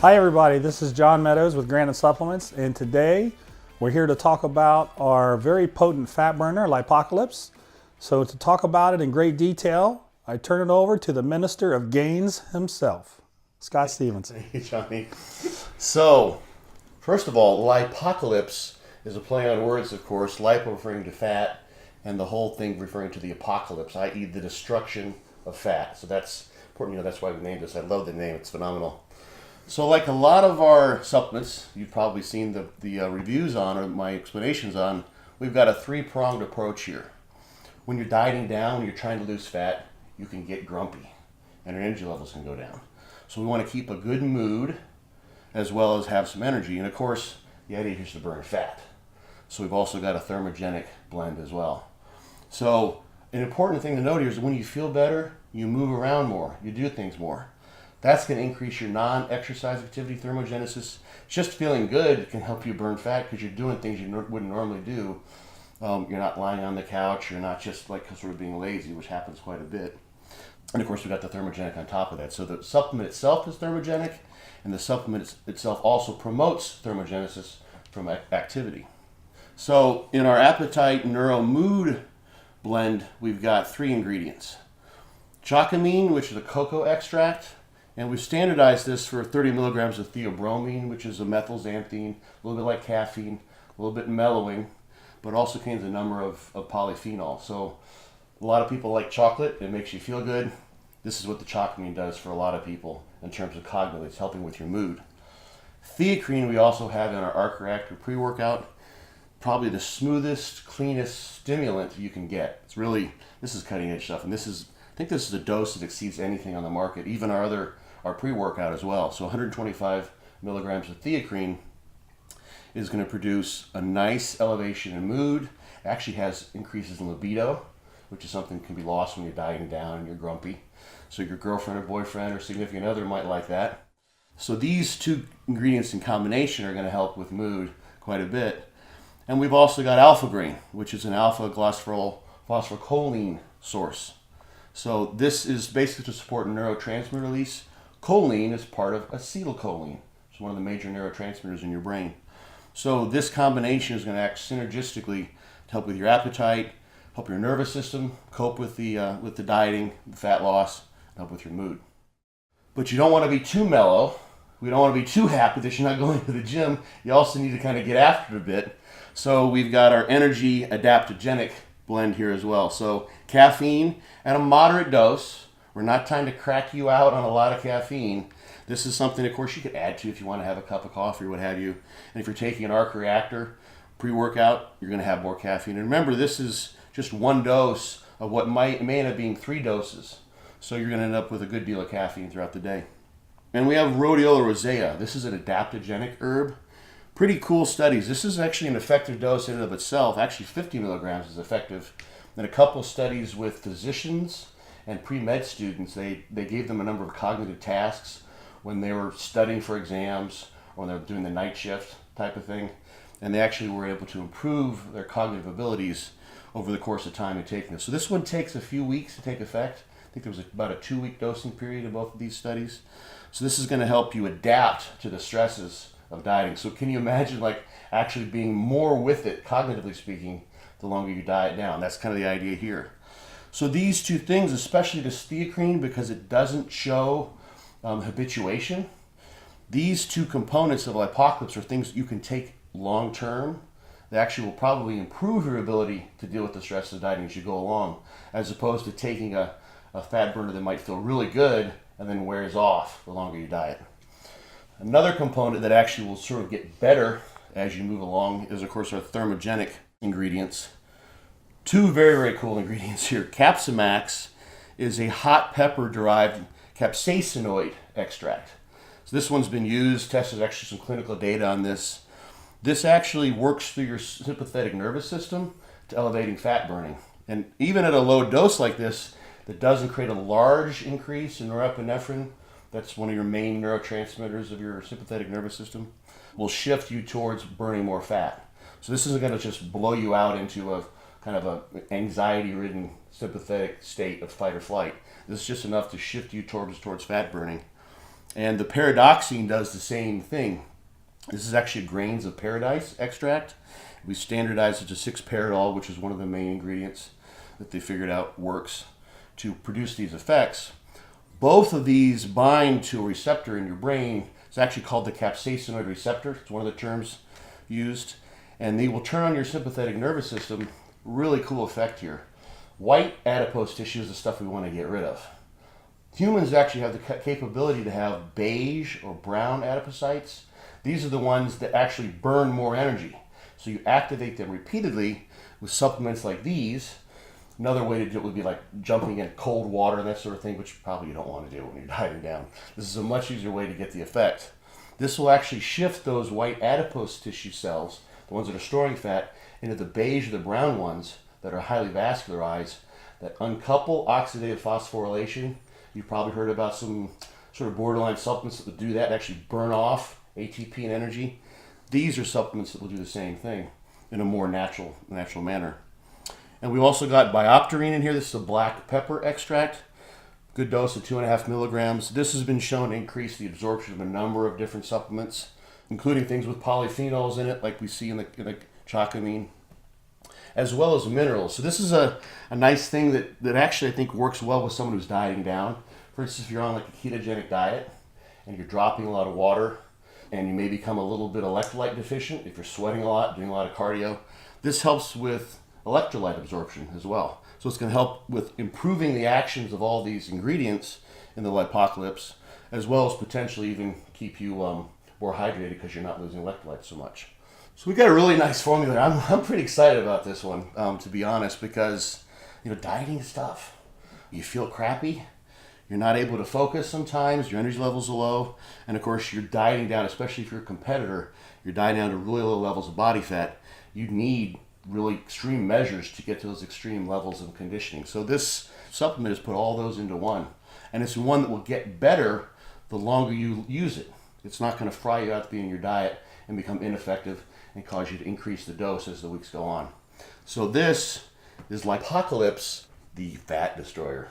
Hi everybody, this is John Meadows with Granite Supplements, and today we're here to talk about our very potent fat burner, Lipocalypse. So to talk about it in great detail, I turn it over to the Minister of Gains himself, Scott Stevens. Thank you, Johnny. So, first of all, Lipocalypse is a play on words, of course, lipo referring to fat, and the whole thing referring to the apocalypse, i.e. the destruction of fat. So that's important, that's why we named this. I love the name, it's phenomenal. So like a lot of our supplements, you've probably seen the reviews on, or my explanations on, we've got a three-pronged approach here. When you're dieting down, when you're trying to lose fat, you can get grumpy, and your energy levels can go down. So we want to keep a good mood, as well as have some energy. And of course, the idea is to burn fat. So we've also got a thermogenic blend as well. So an important thing to note here is that when you feel better, you move around more, you do things more. That's going to increase your non-exercise activity thermogenesis. Just feeling good can help you burn fat because you're doing things you wouldn't normally do. You're not lying on the couch. You're not just like sort of being lazy, which happens quite a bit. And of course, we've got the thermogenic on top of that. So the supplement itself is thermogenic, and the supplement itself also promotes thermogenesis from activity. So in our APPETITE-NEURO-MOOD blend, we've got 3 ingredients. Chocamine, which is a cocoa extract. And we've standardized this for 30 milligrams of theobromine, which is a methylxanthine, a little bit like caffeine, a little bit mellowing, but also contains a number of polyphenols. So a lot of people like chocolate. It makes you feel good. This is what the chocamine does for a lot of people in terms of cognitive. It's helping with your mood. Theacrine we also have in our ARC Reactor pre-workout. Probably the smoothest, cleanest stimulant you can get. This is cutting edge stuff. And I think this is a dose that exceeds anything on the market, even our pre-workout as well. So 125 milligrams of theacrine is going to produce a nice elevation in mood. It actually has increases in libido, which is something that can be lost when you're dieting down and you're grumpy. So your girlfriend or boyfriend or significant other might like that. So these 2 ingredients in combination are going to help with mood quite a bit. And we've also got alpha-green, which is an alpha-glycerol-phosphocholine source. So this is basically to support neurotransmitter release. Choline is part of acetylcholine. It's one of the major neurotransmitters in your brain. So this combination is going to act synergistically to help with your appetite, help your nervous system cope with the dieting, the fat loss, help with your mood. But you don't want to be too mellow. We don't want to be too happy that you're not going to the gym. You also need to kind of get after it a bit. So we've got our energy adaptogenic blend here as well. So caffeine at a moderate dose. We're not trying to crack you out on a lot of caffeine. This is something, of course, you could add to if you want to have a cup of coffee or what have you. And if you're taking an ARC Reactor pre-workout, you're going to have more caffeine. And remember, this is just 1 dose of what may end up being 3 doses. So you're going to end up with a good deal of caffeine throughout the day. And we have rhodiola rosea. This is an adaptogenic herb. Pretty cool studies. This is actually an effective dose in and of itself. Actually, 50 milligrams is effective. And a couple of studies with physicians and pre-med students, they gave them a number of cognitive tasks when they were studying for exams or when they were doing the night shift type of thing. And they actually were able to improve their cognitive abilities over the course of time in taking this. So this one takes a few weeks to take effect. I think there was about a 2-week dosing period in both of these studies. So this is going to help you adapt to the stresses of dieting. So can you imagine actually being more with it, cognitively speaking, the longer you diet down? That's kind of the idea here. So these 2 things, especially this theacrine, because it doesn't show habituation, these 2 components of Lipocalypse are things that you can take long term. They actually will probably improve your ability to deal with the stress of dieting as you go along, as opposed to taking a fat burner that might feel really good and then wears off the longer you diet. Another component that actually will sort of get better as you move along is, of course, our thermogenic ingredients. 2 very, very cool ingredients here. Capsamax is a hot pepper-derived capsaicinoid extract. So this one's been used, tested actually some clinical data on this. This actually works through your sympathetic nervous system to elevating fat burning. And even at a low dose like this, that doesn't create a large increase in norepinephrine, that's one of your main neurotransmitters of your sympathetic nervous system, will shift you towards burning more fat. So this isn't going to just blow you out into a kind of a anxiety-ridden sympathetic state of fight or flight. This is just enough to shift you towards fat burning. And the paradoxine does the same thing. This is actually grains of paradise extract. We standardized it to 6-paradol, which is one of the main ingredients that they figured out works to produce these effects. Both of these bind to a receptor in your brain. It's actually called the capsaicinoid receptor. It's one of the terms used. And they will turn on your sympathetic nervous system. Really cool effect here. White adipose tissue is the stuff we want to get rid of. Humans actually have the capability to have beige or brown adipocytes. These are the ones that actually burn more energy. So you activate them repeatedly with supplements like these. Another way to do it would be like jumping in cold water and that sort of thing, which probably you don't want to do when you're dieting down. This is a much easier way to get the effect. This will actually shift those white adipose tissue cells, the ones that are storing fat, into the beige or the brown ones that are highly vascularized, that uncouple oxidative phosphorylation. You've probably heard about some sort of borderline supplements that would do that and actually burn off ATP and energy. These are supplements that will do the same thing in a more natural manner. And we've also got biopterine in here. This is a black pepper extract. Good dose of 2.5 milligrams. This has been shown to increase the absorption of a number of different supplements, including things with polyphenols in it, like we see in the chocamine, as well as minerals. So this is a nice thing that actually I think works well with someone who's dieting down. For instance, if you're on like a ketogenic diet and you're dropping a lot of water and you may become a little bit electrolyte deficient, if you're sweating a lot, doing a lot of cardio, this helps with electrolyte absorption as well. So it's going to help with improving the actions of all these ingredients in the Lipocalypse, as well as potentially even keep you more hydrated because you're not losing electrolytes so much. So we got a really nice formula. I'm pretty excited about this one, to be honest, because dieting is tough. You feel crappy. You're not able to focus sometimes. Your energy levels are low, and of course you're dieting down. Especially if you're a competitor, you're dieting down to really low levels of body fat. You need really extreme measures to get to those extreme levels of conditioning. So this supplement has put all those into one, and it's one that will get better the longer you use it. It's not going to fry you out to be in your diet and become ineffective and cause you to increase the dose as the weeks go on. So this is Lipocalypse, the fat destroyer.